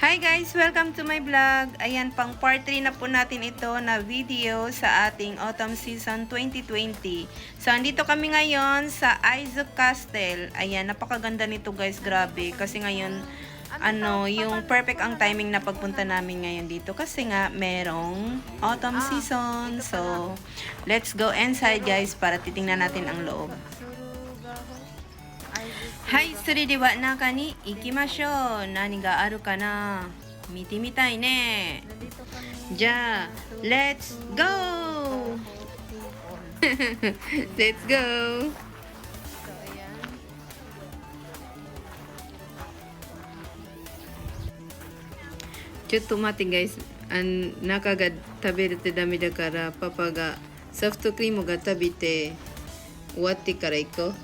Hi guys! Welcome to my vlog. Ayan, pang part 3 na po natin ito na video sa ating Autumn Season 2020. So, andito kami ngayon sa Isaac Castle. Ayan, napakaganda nito guys, grabe. Kasi ngayon, yung perfect ang timing na pagpunta namin ngayon dito. Kasi nga, merong Autumn Season. So, let's go inside guys para titingnan natin ang loob. はい、それでは中に行きましょう。何があるかな見てみたいね。じゃあ、Let's go! Let's go! Chotto mate guys. 中が食べるとダメだから、パパがソフトクリームが食べて終わってから行こう。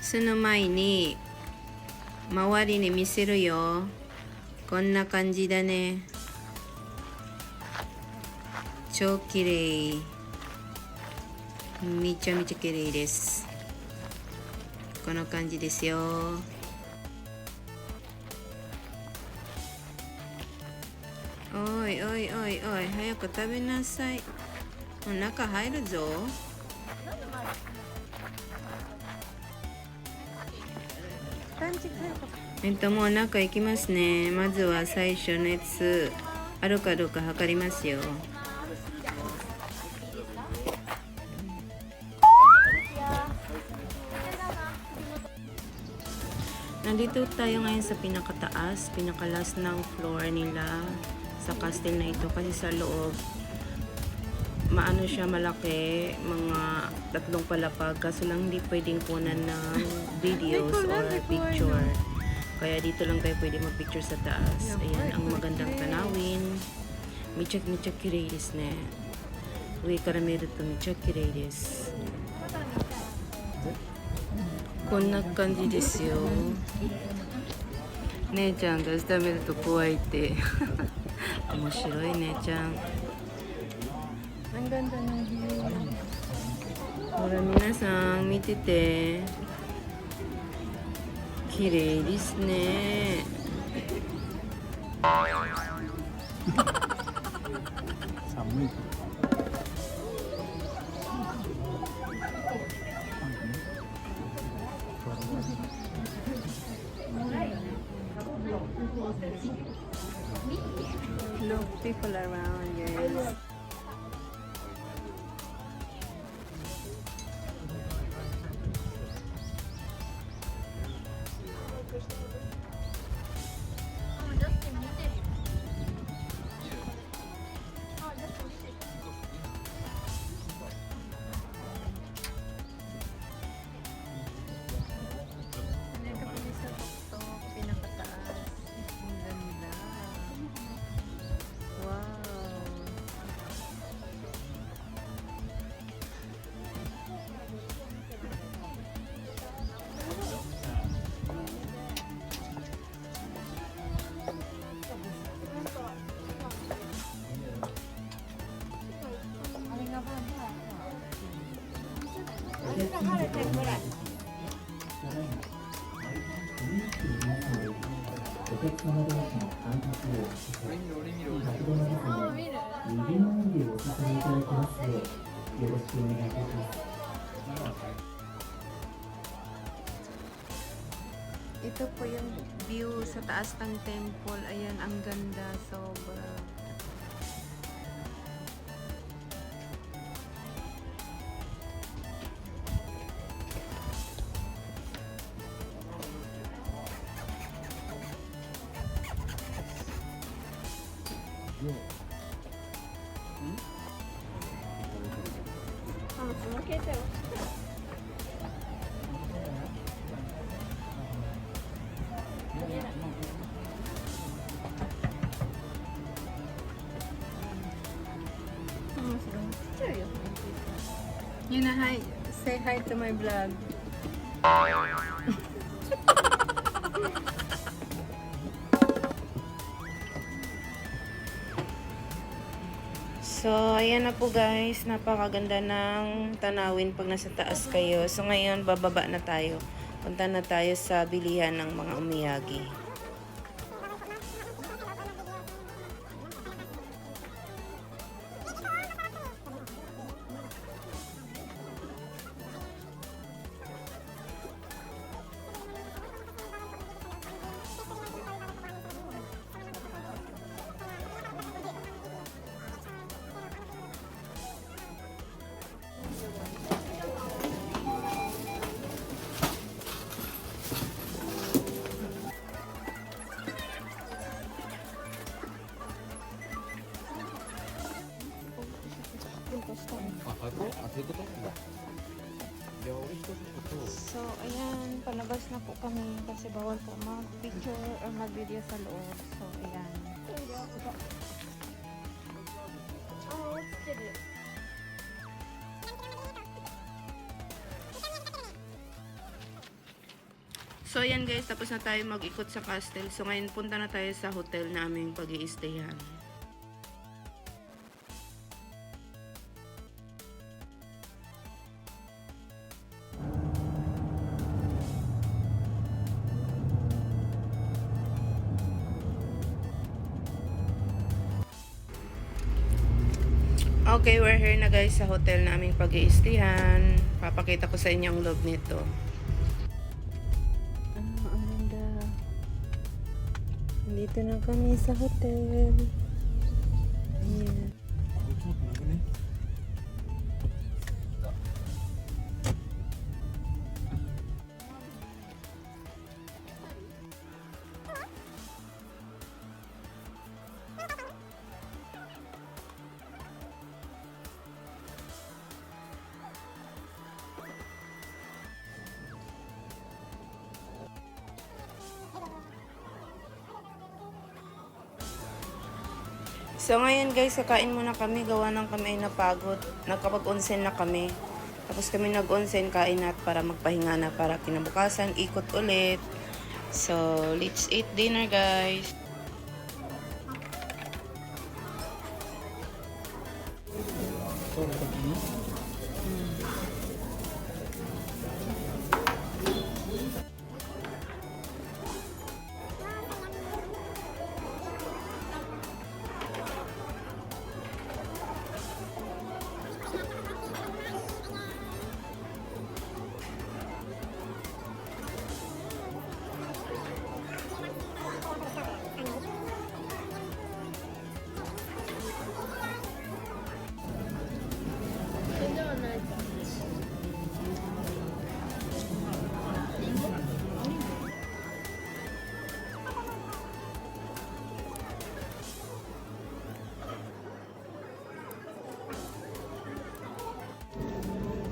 その前に周りに見せるよ。こんな感じだね。超綺麗。めちゃめちゃ綺麗です。この感じですよ。おいおいおいおい、早く食べなさい。お腹入るぞ。もう中行きますね。まずは最初のやつあるかどうか測りますよ。Nandito tayo ngayon sa pinakataas, pinakalas ng floor nila sa castle na ito kasi sa loob maano siya malaki, mga 3 palapag kaso lang hindi pwedeng kunan ng videos or picture. Kaya dito lang tayo pwede mag-picture sa taas. Ayan, ang magandang tanawin. Michak kirei desu ne. 上から見るとめっちゃ綺麗です。こんな感じですよ。姉ちゃんが食べると怖いって面白い姉ちゃん。Ang ganda ng view. Hora minasan, 見てて。綺麗ですね。寒い。Look, people around, guys. Ito po yung view sa taas ng temple. Ayan, ang ganda. Sobra. Yun na, hi. Say hi to my vlog. So, ayan na po guys. Napakaganda ng tanawin pag nasa taas kayo. So, ngayon, bababa na tayo. Punta na tayo sa bilihan ng mga umiyagi. So, ayan, palabas na po kami kasi bawal po mag-picture or mag-video sa loob. So, ayan. So, ayan guys, tapos na tayo mag-ikot sa castle. So, ngayon punta na tayo sa hotel naming pag-i-stayan. Okay, we're here na guys sa hotel naming pag-i-stayan. Papakita ko sa inyo ang loob nito. Ang ganda. Nandito na kami sa hotel. Ayan. So ngayon guys, kakain muna kami. Gawa ng kami ay napagod. Nagkapag-onsen na kami. Tapos kami nag-onsen, kain at para magpahinga na para kinabukasan, ikot ulit. So, let's eat dinner guys.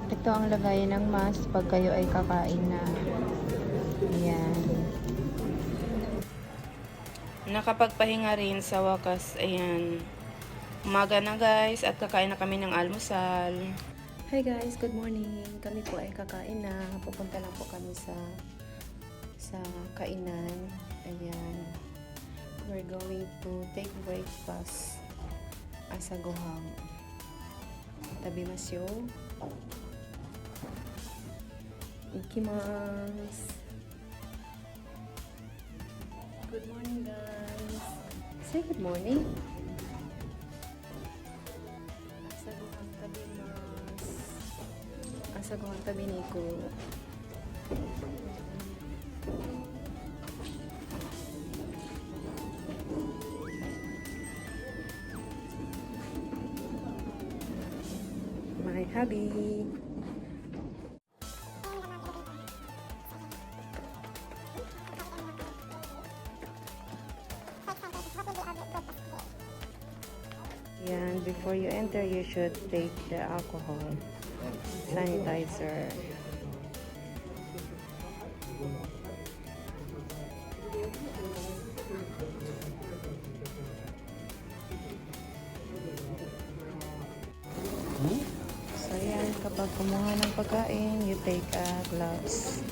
Ito ang lagayan ng mask pag kayo ay kakain na. Ayan. Nakapagpahinga rin sa wakas. Ayan. Umaga na guys at kakain na kami ng almusal. Hi guys, good morning. Kami po ay kakain na. Pupunta lang po kami sa kainan. Ayan. We're going to take breakfast. Asagohang. Tabimasyo. Ikimasu. Good morning guys. Say good morning. Asagohang tabimasu. Asagohang tabiniku. My hubby. Yan, before you enter, you should take the alcohol sanitizer. So yan, kapag kumuha ng pagkain, you take gloves.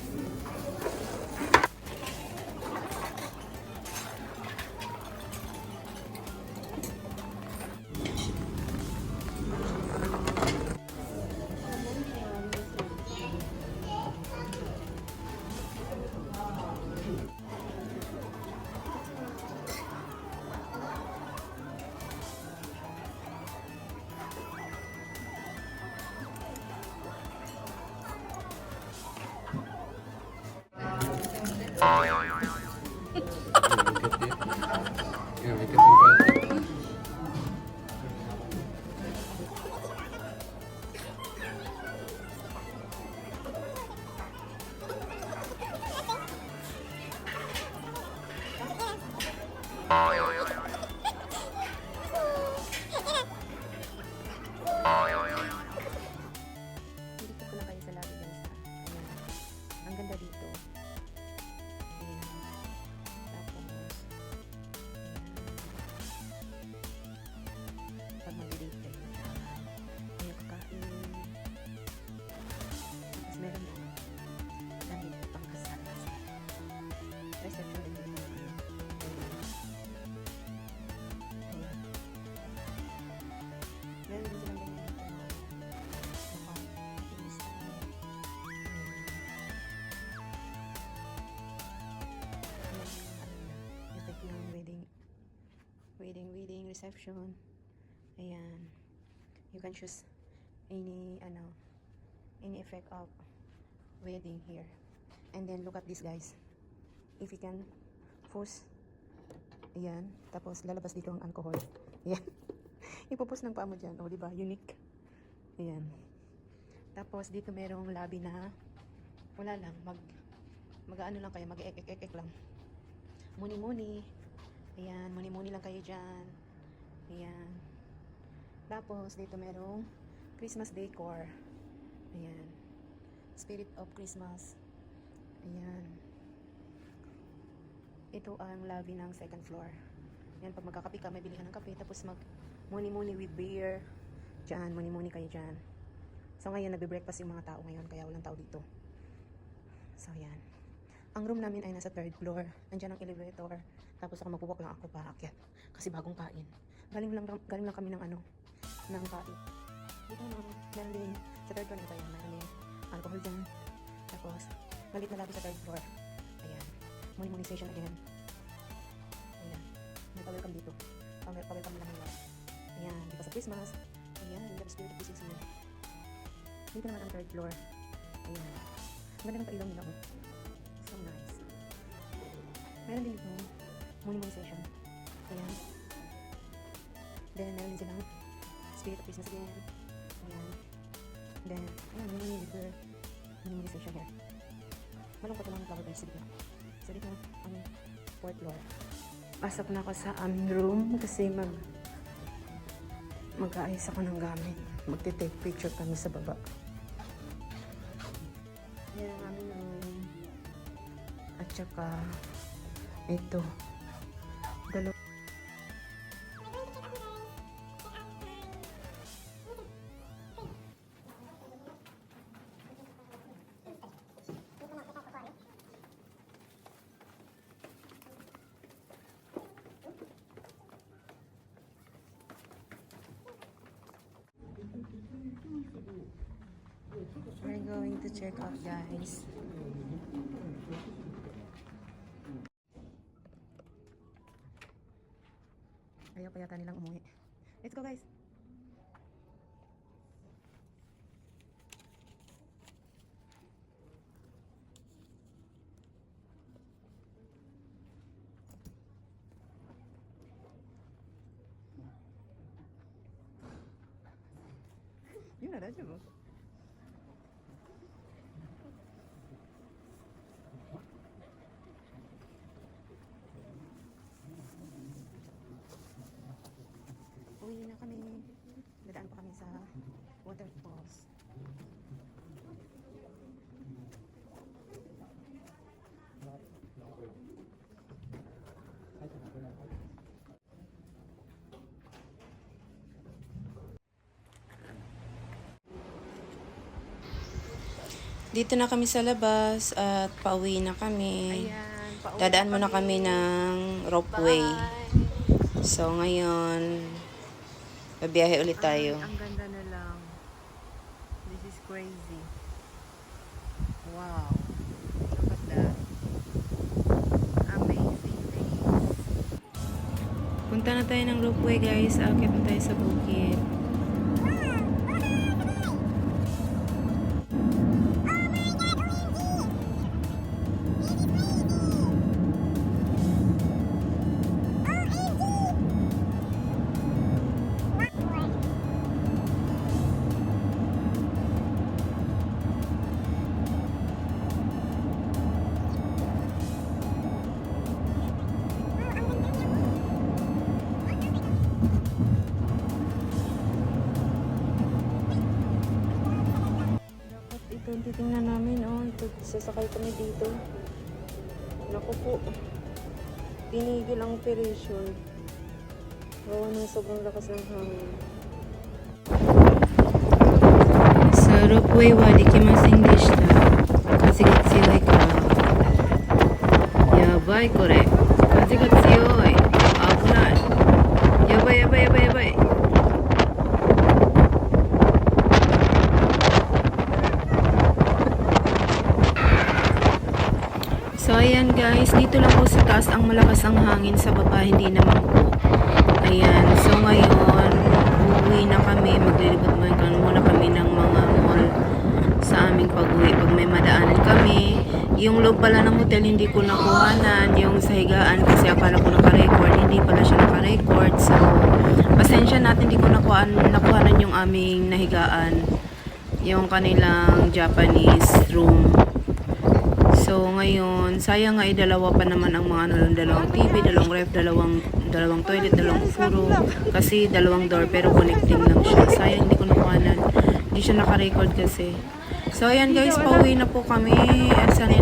Dito po na kayo sa lobby guys. Ayan. dito. Ayan. Tapos, ayan. Pag mag-date tayo dyan, may kakain. Tapos meron na damit pang kasal. Reception din yung mga ayan. Meron din silang ganyan dito na mukha. Effect ng wedding reception. Ayan. You can choose any effect of wedding here. And then look at this, guys. If you can force, ayan, tapos lalabas dito ang alcohol. Ayan. Ipupus ng paa mo dyan. O, diba? Unique. Ayan. Tapos dito merong lobby na wala lang, mag-ano lang kayo, mag-ek lang. Muni-muni. Ayan, muni-muni lang kayo dyan. Ayan. Tapos dito merong Christmas decor. Ayan. Spirit of Christmas. Ayan. Ito ang lobby ng second floor. Ayan, pag magkakape ka, may bilihan ng kape. Tapos mag-muni-muni with beer. Diyan, muni-muni kayo dyan. So ngayon, nagbe-breakfast yung mga tao ngayon, kaya walang tao dito. So ayan. Ang room namin ay nasa third floor. Nandiyan ang elevator. Tapos ako magbuwak lang ako paakyat. Kasi bagong kain. Galing lang kami ng ng kain. Dito meron din sa third floor nito yan. Meron din alcohol dyan. Tapos, galit na lobby sa third floor. Ayan. Muni-muni station again. Ayan. May pa-welcome dito. Pa-welcome lang nila. Ayan. Di ba sa Christmas? Ayan. Yung the spirit of Christmas here. Dito naman ang third floor. Ayan. Ganda ng pailaw nila. Oh. So nice. Meron din dito muni-muni station. Ayan. Then, meron din silang spirit of Christmas again. Ayan. Then, ayan, muni-muni station here. Malungkot naman ang flower base dito. So, dito ang fourth floor. Pasok na ako sa aming room kasi mag-aayos ako ng gamit. Magte-take picture kami sa baba. Yan ang aming room. At saka, ito. Dalawa. We're going to check out, guys. Ayaw pa yata nilang umuwi. Let's go, guys. Yun na, dajo mo. Uwi na kami. Dadaan pa kami sa waterfalls. Dito na kami sa labas at pauwi na kami. Ayan, pauwi Dadaan muna na kami ng ropeway. So ngayon, babiyahe ulit tayo. Ang ganda na lang. This is crazy. Wow. Look at that. Amazing things. Punta na tayo ng ropeway, guys. Akit na tayo sa bukid. Ito ang titingnan namin, oh. Ito sa sasakay kami dito. Naku po. Tinigil ang operation. Gawa ng sobrang lakas ng hangin. Sa ropeway wa dikimasen deshita. Kaze ga tsuyoi kara. Yabai kore. Kaze ga tsuyoi. Apunai. Yabai yabai yabai yabai. So ayan guys, dito lang po sa taas ang malakas ang hangin, sa baba hindi naman po. Ayan, so ngayon uuwi na kami, maglilibot muna kami ng mga mall sa aming pag-uwi pag may madaanan kami. Yung loob pala ng hotel hindi ko nakuhanan, yung sa higaan kasi akala ko naka-record, hindi pala siya naka-record. So pasensya natin, hindi ko nakuhanan yung aming nahigaan, yung kanilang Japanese room. So, ngayon, sayang nga dalawa pa naman ang mga dalawang TV, dalawang ref, dalawang toilet, dalawang puro. Kasi dalawang door, pero connecting lang siya. Sayang, hindi ko nakuhanan. Hindi siya naka-record kasi. So, ayan guys, pauwi na po kami. Sana